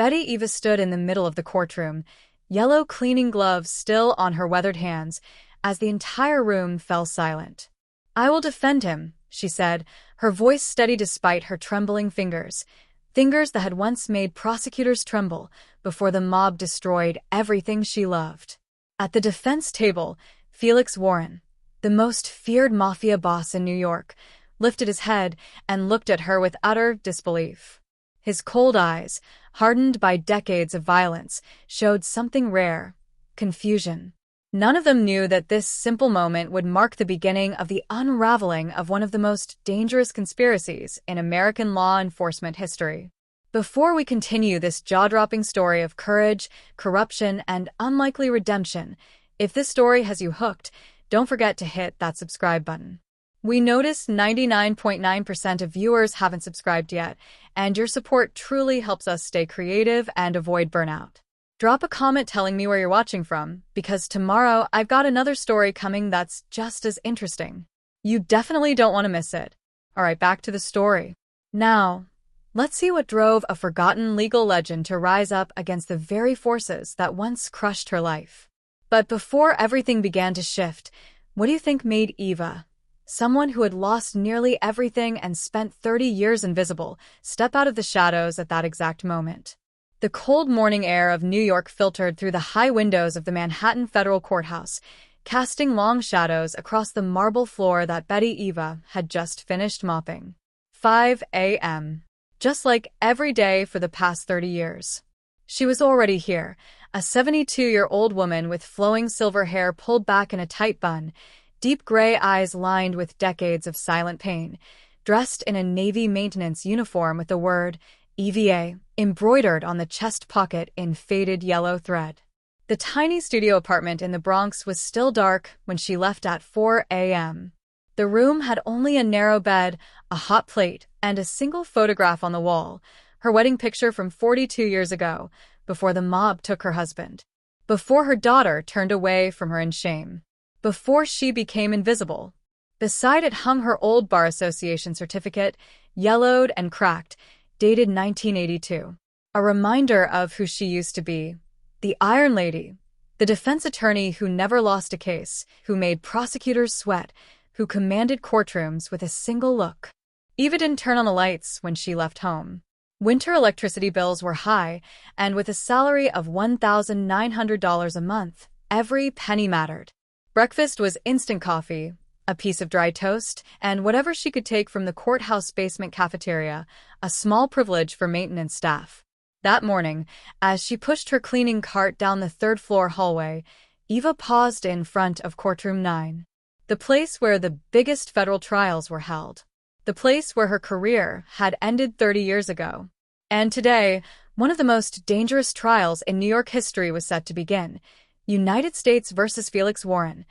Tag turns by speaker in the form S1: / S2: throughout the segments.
S1: Betty Eva stood in the middle of the courtroom, yellow cleaning gloves still on her weathered hands, as the entire room fell silent. "I will defend him," she said, her voice steady despite her trembling fingers that had once made prosecutors tremble before the mob destroyed everything she loved. At the defense table, Felix Warren, the most feared Mafia boss in New York, lifted his head and looked at her with utter disbelief. His cold eyes, hardened by decades of violence, showed something rare: confusion. None of them knew that this simple moment would mark the beginning of the unraveling of one of the most dangerous conspiracies in American law enforcement history. Before we continue this jaw-dropping story of courage, corruption, and unlikely redemption, if this story has you hooked, don't forget to hit that subscribe button. We notice 99.9% of viewers haven't subscribed yet, and your support truly helps us stay creative and avoid burnout. Drop a comment telling me where you're watching from, because tomorrow I've got another story coming that's just as interesting. You definitely don't want to miss it. Alright, back to the story. Now, let's see what drove a forgotten legal legend to rise up against the very forces that once crushed her life. But before everything began to shift, what do you think made Eva, someone who had lost nearly everything and spent 30 years invisible, step out of the shadows at that exact moment? The cold morning air of New York filtered through the high windows of the Manhattan Federal Courthouse, casting long shadows across the marble floor that Betty Eva had just finished mopping. 5 a.m. Just like every day for the past 30 years. She was already here, a 72-year-old woman with flowing silver hair pulled back in a tight bun, deep gray eyes lined with decades of silent pain, dressed in a Navy maintenance uniform with the word EVA embroidered on the chest pocket in faded yellow thread. The tiny studio apartment in the Bronx was still dark when she left at 4 a.m. The room had only a narrow bed, a hot plate, and a single photograph on the wall, her wedding picture from 42 years ago, before the mob took her husband, before her daughter turned away from her in shame, before she became invisible. Beside it hung her old Bar Association certificate, yellowed and cracked, dated 1982. A reminder of who she used to be. The Iron Lady. The defense attorney who never lost a case, who made prosecutors sweat, who commanded courtrooms with a single look. Eva didn't turn on the lights when she left home. Winter electricity bills were high, and with a salary of $1,900 a month, every penny mattered. Breakfast was instant coffee, a piece of dry toast, and whatever she could take from the courthouse basement cafeteria, a small privilege for maintenance staff. That morning, as she pushed her cleaning cart down the third-floor hallway, Eva paused in front of Courtroom 9, the place where the biggest federal trials were held, the place where her career had ended 30 years ago. And today, one of the most dangerous trials in New York history was set to begin: United States versus Felix Warren,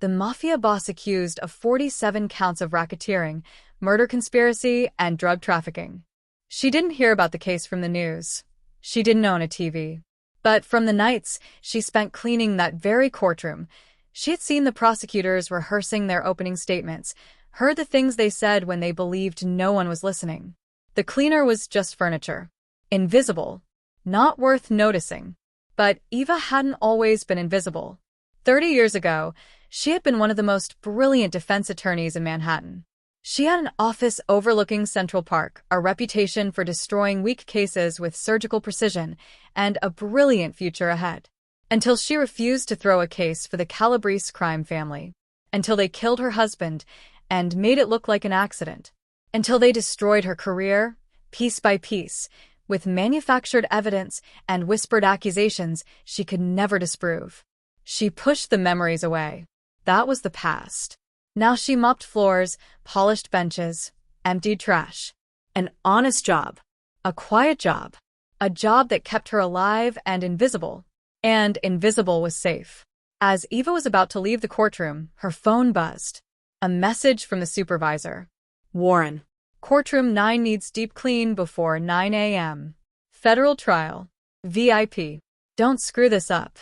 S1: the Mafia boss accused of 47 counts of racketeering, murder conspiracy, and drug trafficking. She didn't hear about the case from the news. She didn't own a TV. But from the nights she spent cleaning that very courtroom, she had seen the prosecutors rehearsing their opening statements, heard the things they said when they believed no one was listening. The cleaner was just furniture. Invisible. Not worth noticing. But Eva hadn't always been invisible. 30 years ago, she had been one of the most brilliant defense attorneys in Manhattan. She had an office overlooking Central Park, a reputation for destroying weak cases with surgical precision, and a brilliant future ahead. Until she refused to throw a case for the Calabrese crime family. Until they killed her husband and made it look like an accident. Until they destroyed her career, piece by piece, with manufactured evidence and whispered accusations she could never disprove. She pushed the memories away. That was the past. Now she mopped floors, polished benches, emptied trash. An honest job. A quiet job. A job that kept her alive and invisible. And invisible was safe. As Eva was about to leave the courtroom, her phone buzzed. A message from the supervisor. Warren. Courtroom 9 needs deep clean before 9 a.m. Federal trial. VIP. Don't screw this up.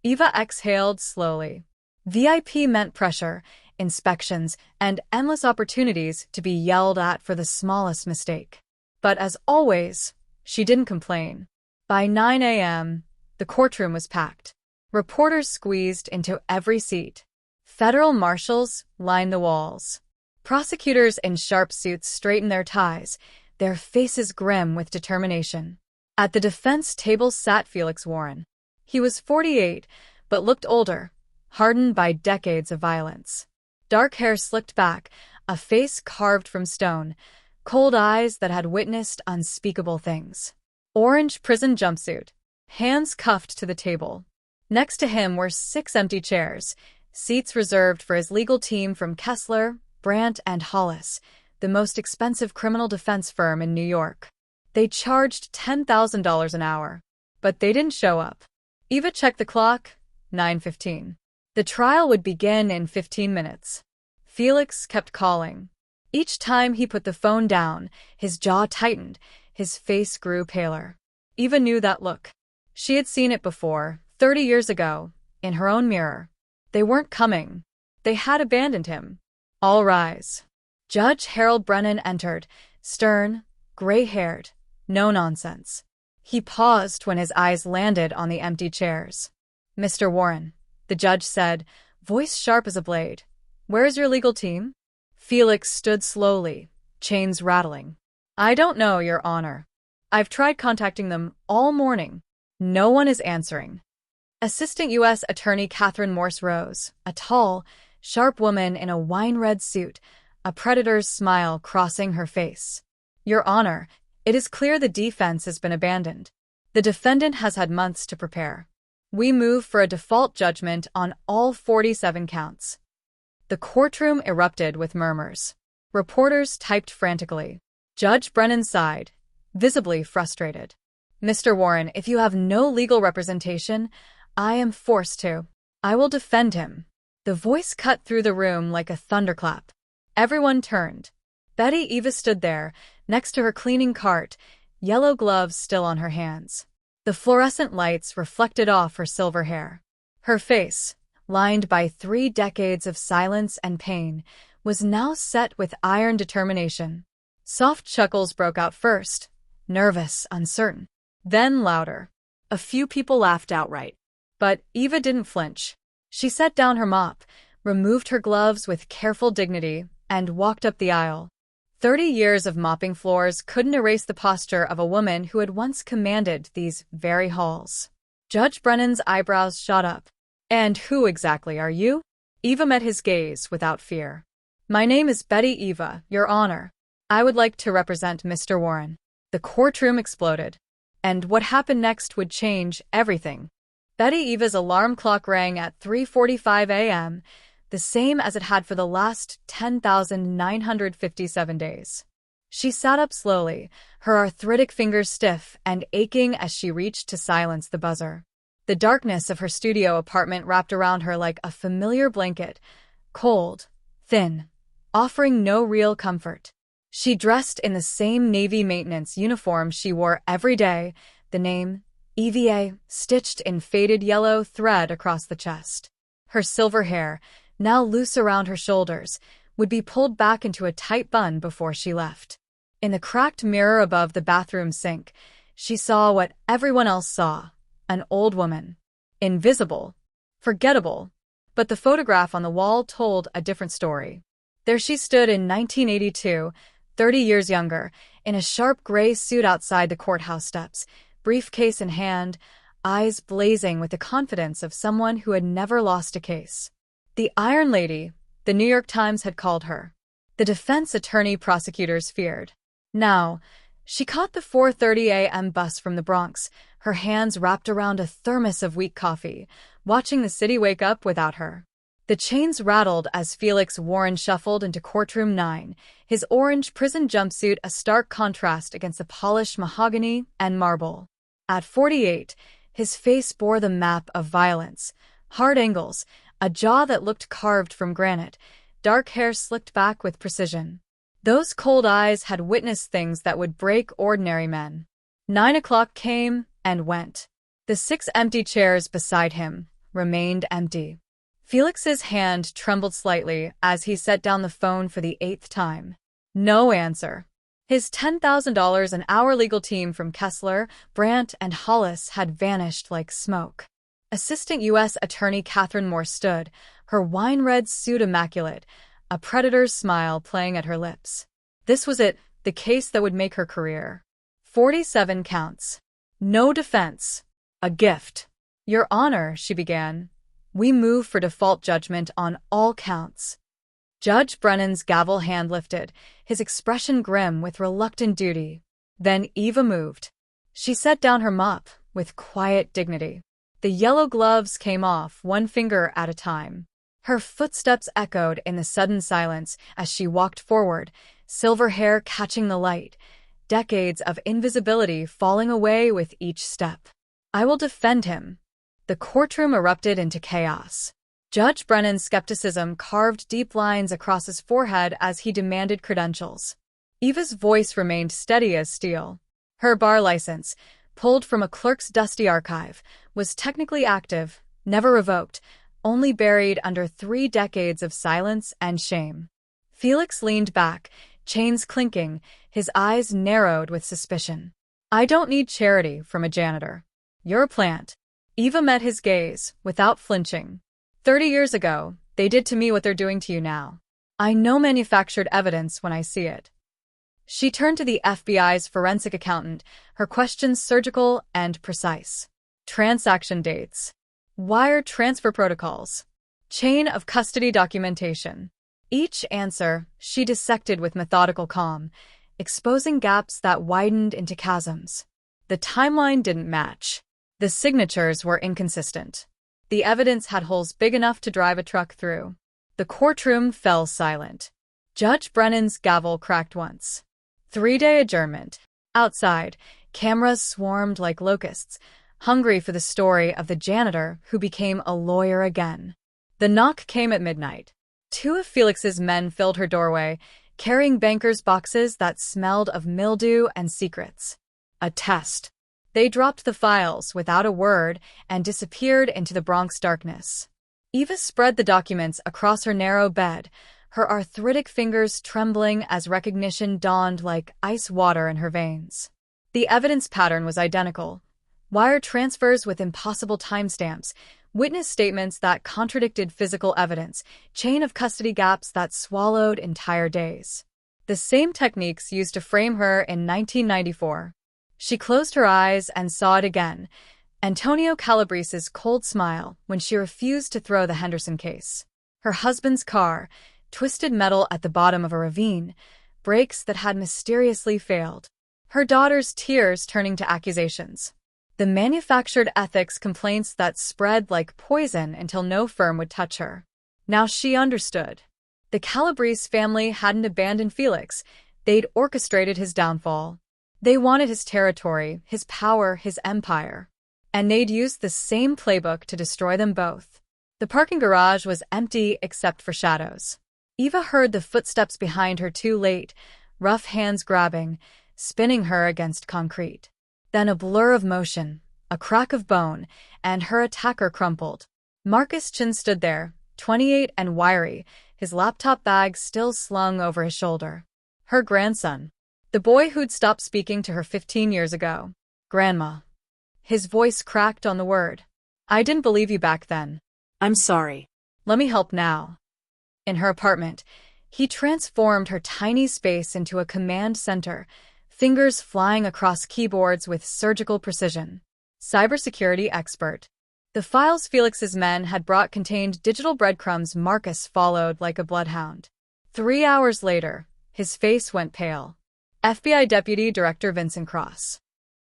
S1: Eva exhaled slowly. VIP meant pressure, inspections, and endless opportunities to be yelled at for the smallest mistake. But as always, she didn't complain. By 9 a.m., the courtroom was packed. Reporters squeezed into every seat. Federal marshals lined the walls. Prosecutors in sharp suits straightened their ties, their faces grim with determination. At the defense table sat Felix Warren. He was 48, but looked older, hardened by decades of violence. Dark hair slicked back, a face carved from stone, cold eyes that had witnessed unspeakable things. Orange prison jumpsuit, hands cuffed to the table. Next to him were 6 empty chairs, seats reserved for his legal team from Kessler, Brandt, and Hollis, the most expensive criminal defense firm in New York. They charged $10,000 an hour, but they didn't show up. Eva checked the clock, 9:15. The trial would begin in 15 minutes. Felix kept calling. Each time he put the phone down, his jaw tightened, his face grew paler. Eva knew that look. She had seen it before, 30 years ago, in her own mirror. They weren't coming. They had abandoned him. All rise. Judge Harold Brennan entered, stern, gray-haired, no nonsense. He paused when his eyes landed on the empty chairs. "Mr. Warren," the judge said, voice sharp as a blade. "Where's your legal team?" Felix stood slowly, chains rattling. "I don't know, Your Honor. I've tried contacting them all morning. No one is answering." Assistant U.S. Attorney Catherine Morse rose, a tall, sharp woman in a wine-red suit, a predator's smile crossing her face. "Your Honor, it is clear the defense has been abandoned. The defendant has had months to prepare. We move for a default judgment on all 47 counts." The courtroom erupted with murmurs. Reporters typed frantically. Judge Brennan sighed, visibly frustrated. "Mr. Warren, if you have no legal representation, I am forced to. I will defend him." The voice cut through the room like a thunderclap. Everyone turned. Betty Eva stood there, next to her cleaning cart, yellow gloves still on her hands. The fluorescent lights reflected off her silver hair. Her face, lined by 3 decades of silence and pain, was now set with iron determination. Soft chuckles broke out first, nervous, uncertain, then louder. A few people laughed outright. But Eva didn't flinch. She set down her mop, removed her gloves with careful dignity, and walked up the aisle. 30 years of mopping floors couldn't erase the posture of a woman who had once commanded these very halls. Judge Brennan's eyebrows shot up. "And who exactly are you?" Eva met his gaze without fear. "My name is Betty Eva, Your Honor. I would like to represent Mr. Warren." The courtroom exploded. And what happened next would change everything. Betty Eva's alarm clock rang at 3:45 a.m., the same as it had for the last 10,957 days. She sat up slowly, her arthritic fingers stiff and aching as she reached to silence the buzzer. The darkness of her studio apartment wrapped around her like a familiar blanket, cold, thin, offering no real comfort. She dressed in the same Navy maintenance uniform she wore every day, the name, EVA, stitched in faded yellow thread across the chest. Her silver hair, now loose around her shoulders, would be pulled back into a tight bun before she left. In the cracked mirror above the bathroom sink, she saw what everyone else saw, an old woman. Invisible. Forgettable. But the photograph on the wall told a different story. There she stood in 1982, 30 years younger, in a sharp gray suit outside the courthouse steps, briefcase in hand, eyes blazing with the confidence of someone who had never lost a case. The Iron Lady, the New York Times had called her. The defense attorney prosecutors feared. Now, she caught the 4:30 a.m. bus from the Bronx, her hands wrapped around a thermos of weak coffee, watching the city wake up without her. The chains rattled as Felix Warren shuffled into Courtroom 9, his orange prison jumpsuit a stark contrast against the polished mahogany and marble. At 48, his face bore the map of violence, hard angles, a jaw that looked carved from granite, dark hair slicked back with precision. Those cold eyes had witnessed things that would break ordinary men. 9 o'clock came and went. The 6 empty chairs beside him remained empty. Felix's hand trembled slightly as he set down the phone for the 8th time. No answer. His $10,000 an hour legal team from Kessler, Brandt, and Hollis had vanished like smoke. Assistant U.S. Attorney Catherine Moore stood, her wine-red suit immaculate, a predator's smile playing at her lips. This was it, the case that would make her career. 47 counts. No defense. A gift. Your Honor, she began. We move for default judgment on all counts. Judge Brennan's gavel hand lifted, his expression grim with reluctant duty. Then Eva moved. She set down her mop with quiet dignity. The yellow gloves came off, one finger at a time. Her footsteps echoed in the sudden silence as she walked forward, silver hair catching the light, decades of invisibility falling away with each step. I will defend him. The courtroom erupted into chaos. Judge Brennan's skepticism carved deep lines across his forehead as he demanded credentials. Eva's voice remained steady as steel. Her bar license, pulled from a clerk's dusty archive, was technically active, never revoked, only buried under 3 decades of silence and shame. Felix leaned back, chains clinking, his eyes narrowed with suspicion. I don't need charity from a janitor. You're a plant. Eva met his gaze, without flinching. 30 years ago, they did to me what they're doing to you now. I know manufactured evidence when I see it. She turned to the FBI's forensic accountant, her questions surgical and precise. Transaction dates. Wire transfer protocols. Chain of custody documentation. Each answer she dissected with methodical calm, exposing gaps that widened into chasms. The timeline didn't match. The signatures were inconsistent. The evidence had holes big enough to drive a truck through. The courtroom fell silent. Judge Brennan's gavel cracked once. 3-day adjournment. Outside, cameras swarmed like locusts, hungry for the story of the janitor who became a lawyer again. The knock came at midnight. 2 of Felix's men filled her doorway, carrying bankers' boxes that smelled of mildew and secrets. A test. They dropped the files without a word and disappeared into the Bronx darkness. Eva spread the documents across her narrow bed, her arthritic fingers trembling as recognition dawned like ice water in her veins. The evidence pattern was identical. Wire transfers with impossible timestamps, witness statements that contradicted physical evidence, chain of custody gaps that swallowed entire days. The same techniques used to frame her in 1994. She closed her eyes and saw it again, Antonio Calabrese's cold smile when she refused to throw the Henderson case. Her husband's car, twisted metal at the bottom of a ravine, brakes that had mysteriously failed. Her daughter's tears turning to accusations. The manufactured ethics complaints that spread like poison until no firm would touch her. Now she understood. The Calabrese family hadn't abandoned Felix. They'd orchestrated his downfall. They wanted his territory, his power, his empire. And they'd used the same playbook to destroy them both. The parking garage was empty except for shadows. Eva heard the footsteps behind her too late, rough hands grabbing, spinning her against concrete. Then a blur of motion, a crack of bone, and her attacker crumpled. Marcus Chin stood there, 28 and wiry, his laptop bag still slung over his shoulder. Her grandson. The boy who'd stopped speaking to her 15 years ago. Grandma. His voice cracked on the word. I didn't believe you back then.
S2: I'm sorry.
S1: Let me help now. In her apartment, he transformed her tiny space into a command center, fingers flying across keyboards with surgical precision. Cybersecurity expert. The files Felix's men had brought contained digital breadcrumbs. Marcus followed like a bloodhound. 3 hours later, his face went pale. FBI Deputy Director Vincent Cross.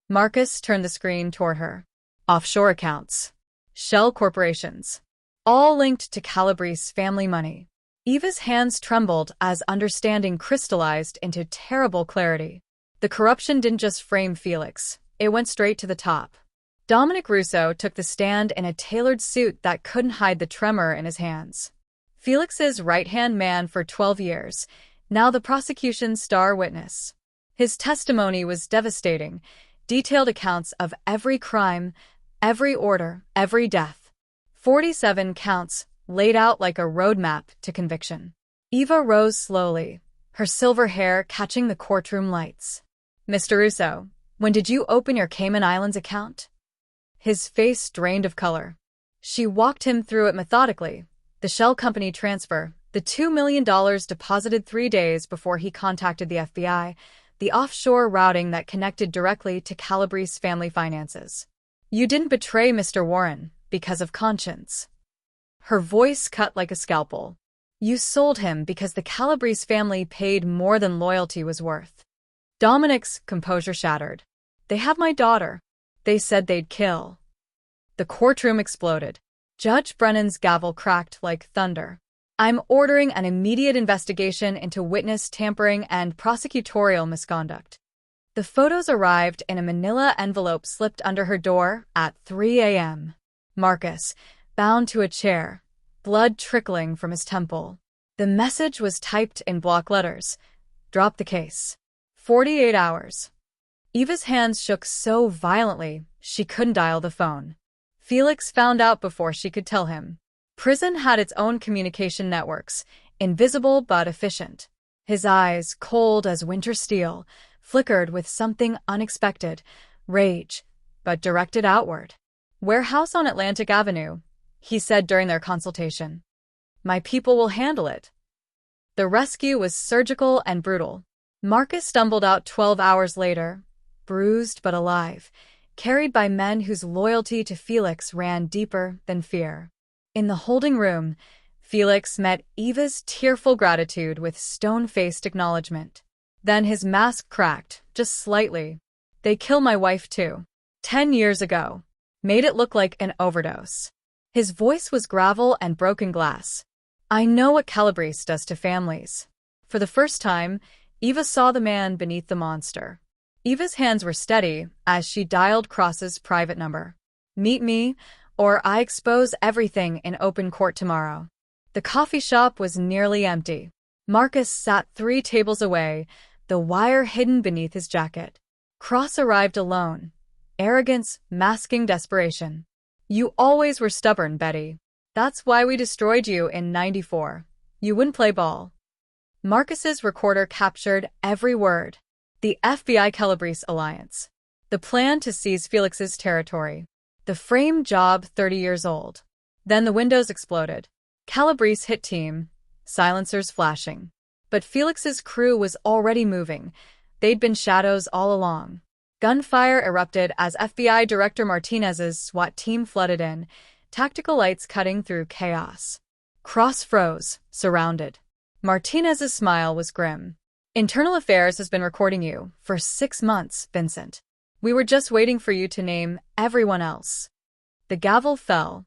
S1: Marcus turned the screen toward her. Offshore accounts. Shell corporations. All linked to Calabrese family money. Eva's hands trembled as understanding crystallized into terrible clarity. The corruption didn't just frame Felix. It went straight to the top. Dominic Russo took the stand in a tailored suit that couldn't hide the tremor in his hands. Felix's right-hand man for 12 years, now the prosecution's star witness. His testimony was devastating, detailed accounts of every crime, every order, every death. 47 counts, laid out like a roadmap to conviction. Eva rose slowly, her silver hair catching the courtroom lights. "Mr. Russo, when did you open your Cayman Islands account?" His face drained of color. She walked him through it methodically. The shell company transfer, the $2 million deposited 3 days before he contacted the FBI, the offshore routing that connected directly to Calabrese's family finances. "You didn't betray Mr. Warren because of conscience." Her voice cut like a scalpel. "You sold him because the Calabrese family paid more than loyalty was worth." Dominic's composure shattered. "They have my daughter. They said they'd kill." The courtroom exploded. Judge Brennan's gavel cracked like thunder. "I'm ordering an immediate investigation into witness tampering and prosecutorial misconduct." The photos arrived in a manila envelope slipped under her door at 3 a.m. Marcus, bound to a chair, blood trickling from his temple. The message was typed in block letters. "Drop the case. 48 hours." Eva's hands shook so violently she couldn't dial the phone. Felix found out before she could tell him. Prison had its own communication networks, invisible but efficient. His eyes, cold as winter steel, flickered with something unexpected, rage, but directed outward. "Warehouse on Atlantic Avenue," he said during their consultation. "My people will handle it." The rescue was surgical and brutal. Marcus stumbled out 12 hours later, bruised but alive, carried by men whose loyalty to Felix ran deeper than fear. In the holding room, Felix met Eva's tearful gratitude with stone-faced acknowledgement. Then his mask cracked, just slightly. "They killed my wife too. 10 years ago. Made it look like an overdose." His voice was gravel and broken glass. "I know what Calabrese does to families." For the first time, Eva saw the man beneath the monster. Eva's hands were steady as she dialed Cross's private number. "Meet me, or I expose everything in open court tomorrow." The coffee shop was nearly empty. Marcus sat 3 tables away, the wire hidden beneath his jacket. Cross arrived alone, arrogance masking desperation. "You always were stubborn, Betty. That's why we destroyed you in '94. You wouldn't play ball." Marcus's recorder captured every word. The FBI Calabrese alliance. The plan to seize Felix's territory. The frame job 30 years old. Then the windows exploded. Calabrese hit team, silencers flashing. But Felix's crew was already moving. They'd been shadows all along. Gunfire erupted as FBI Director Martinez's SWAT team flooded in, tactical lights cutting through chaos. Cross froze, surrounded. Martinez's smile was grim. "Internal Affairs has been recording you for 6 months, Vincent. We were just waiting for you to name everyone else." The gavel fell.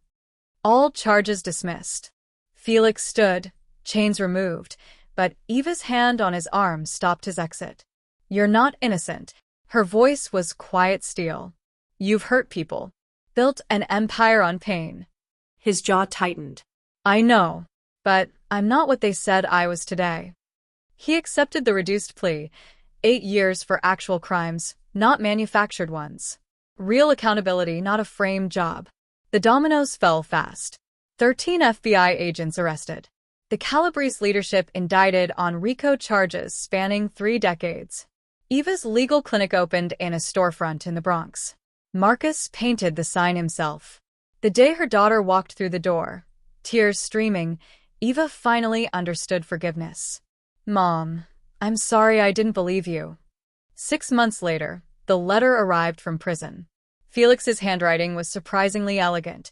S1: All charges dismissed. Felix stood, chains removed, but Eva's hand on his arm stopped his exit. "You're not innocent." Her voice was quiet steel. "You've hurt people. Built an empire on pain." His jaw tightened. "I know, but I'm not what they said I was today." He accepted the reduced plea, 8 years for actual crimes, not manufactured ones. Real accountability, not a frame job. The dominoes fell fast. 13 FBI agents arrested. The Calabrese leadership indicted on RICO charges spanning 3 decades. Eva's legal clinic opened in a storefront in the Bronx. Marcus painted the sign himself. The day her daughter walked through the door, tears streaming, Eva finally understood forgiveness. "Mom, I'm sorry I didn't believe you." 6 months later, the letter arrived from prison. Felix's handwriting was surprisingly elegant.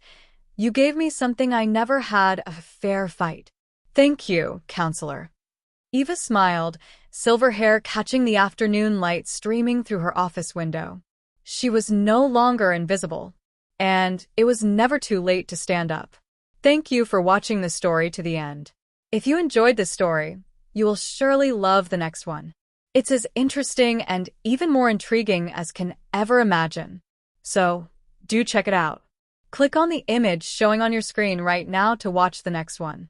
S1: "You gave me something I never had, a fair fight. Thank you, counselor." Eva smiled, silver hair catching the afternoon light streaming through her office window. She was no longer invisible, and it was never too late to stand up. Thank you for watching the story to the end. If you enjoyed this story, you will surely love the next one. It's as interesting and even more intriguing as can ever imagine. So, do check it out. Click on the image showing on your screen right now to watch the next one.